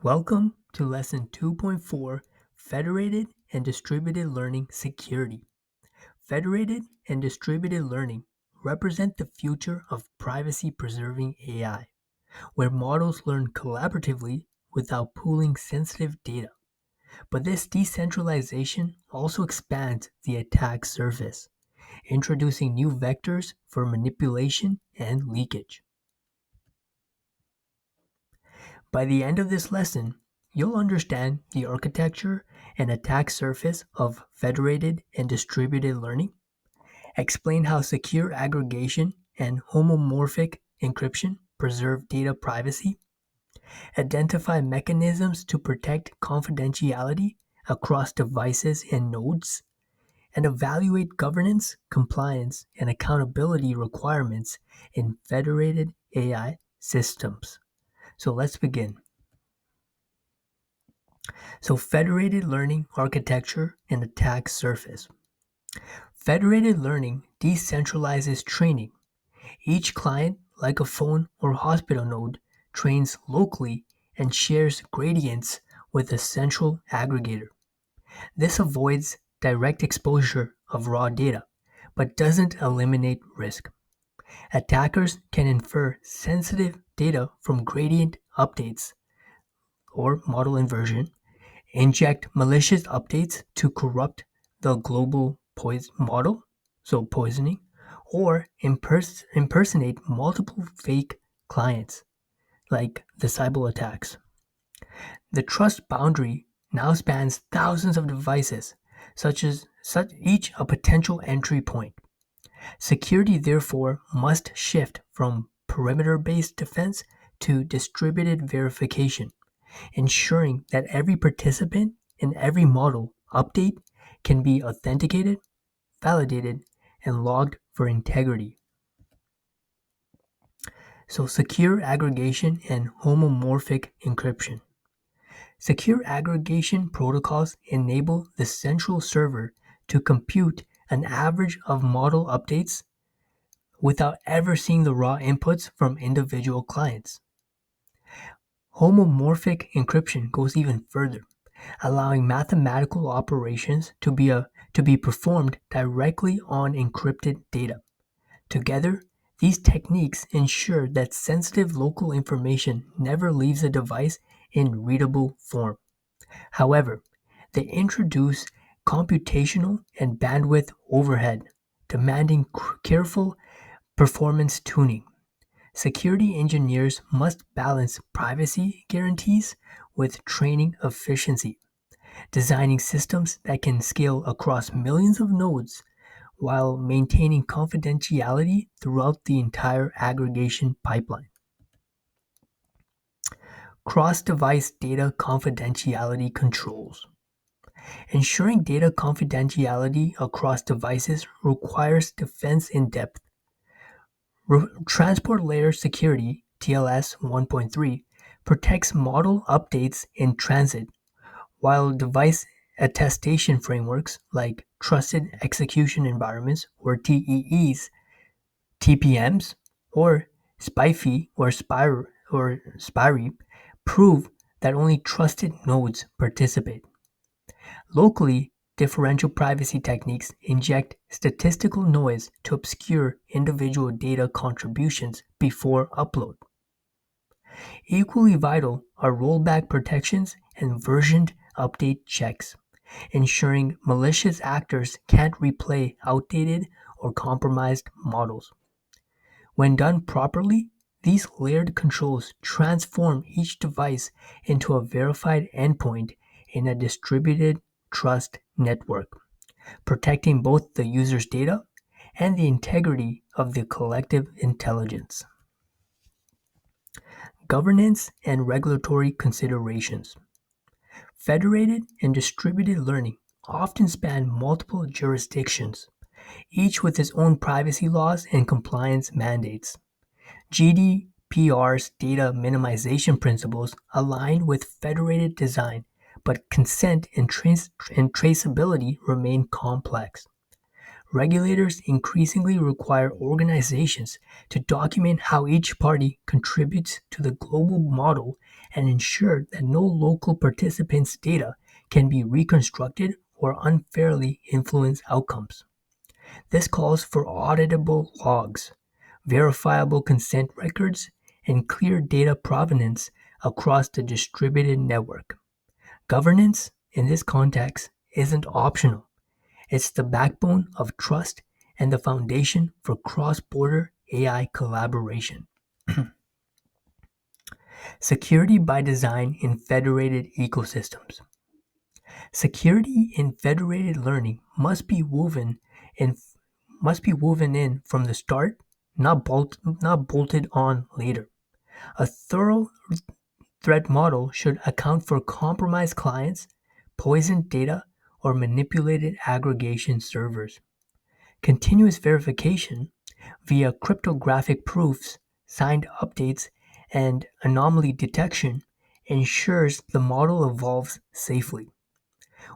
Welcome to Lesson 2.4 Federated and Distributed Learning Security. Federated and distributed learning represent the future of privacy-preserving AI, where models learn collaboratively without pooling sensitive data. But this decentralization also expands the attack surface, introducing new vectors for manipulation and leakage. By the end of this lesson, you'll understand the architecture and attack surface of federated and distributed learning, explain how secure aggregation and homomorphic encryption preserve data privacy, identify mechanisms to protect confidentiality across devices and nodes, and evaluate governance, compliance, and accountability requirements in federated AI systems. So let's begin. So federated learning architecture and attack surface. Federated learning decentralizes training. Each client, like a phone or hospital node, trains locally and shares gradients with a central aggregator. This avoids direct exposure of raw data, but doesn't eliminate risk. Attackers can infer sensitive data from gradient updates or model inversion, inject malicious updates to corrupt the global model, so poisoning, or impersonate multiple fake clients, like the cyber attacks. The trust boundary now spans thousands of devices, such each a potential entry point. Security therefore must shift from perimeter-based defense to distributed verification, ensuring that every participant in every model update can be authenticated, validated, and logged for integrity. So secure aggregation and homomorphic encryption. Secure aggregation protocols enable the central server to compute an average of model updates without ever seeing the raw inputs from individual clients. Homomorphic encryption goes even further, allowing mathematical operations to be performed directly on encrypted data. Together, these techniques ensure that sensitive local information never leaves a device in readable form. However, they introduce computational and bandwidth overhead, demanding careful performance tuning. Security engineers must balance privacy guarantees with training efficiency, designing systems that can scale across millions of nodes while maintaining confidentiality throughout the entire aggregation pipeline. Cross-device data confidentiality controls. Ensuring data confidentiality across devices requires defense in depth. Transport Layer Security (TLS 1.3) protects model updates in transit, while device attestation frameworks like Trusted Execution Environments or TEEs, TPMs, or SPIFE or SPIRE prove that only trusted nodes participate. Locally, differential privacy techniques inject statistical noise to obscure individual data contributions before upload. Equally vital are rollback protections and versioned update checks, ensuring malicious actors can't replay outdated or compromised models. When done properly, these layered controls transform each device into a verified endpoint in a distributed trust network, protecting both the user's data and the integrity of the collective intelligence. Governance and regulatory considerations. Federated and distributed learning often span multiple jurisdictions, each with its own privacy laws and compliance mandates. GDPR's data minimization principles align with federated design, but consent and traceability remain complex. Regulators increasingly require organizations to document how each party contributes to the global model and ensure that no local participant's data can be reconstructed or unfairly influence outcomes. This calls for auditable logs, verifiable consent records, and clear data provenance across the distributed network. Governance, in this context, isn't optional. It's the backbone of trust and the foundation for cross-border AI collaboration. Security by design in federated ecosystems. Security in federated learning in must be woven in from the start, not bolted on later. A thorough threat model should account for compromised clients, poisoned data, or manipulated aggregation servers. Continuous verification via cryptographic proofs, signed updates, and anomaly detection ensures the model evolves safely.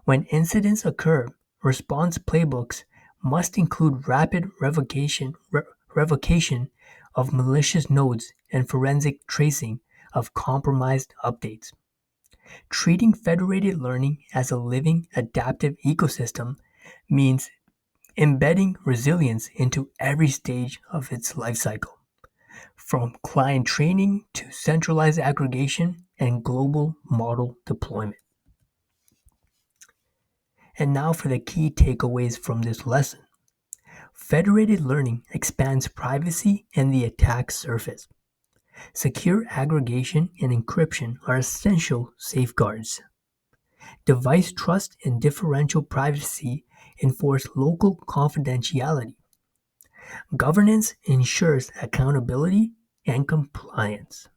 When incidents occur, response playbooks must include rapid revocation of malicious nodes and forensic tracing of compromised updates. Treating federated learning as a living, adaptive ecosystem means embedding resilience into every stage of its lifecycle, from client training to centralized aggregation and global model deployment. And now for the key takeaways from this lesson. Federated learning expands privacy and the attack surface. Secure aggregation and encryption are essential safeguards. Device trust and differential privacy enforce local confidentiality. Governance ensures accountability and compliance.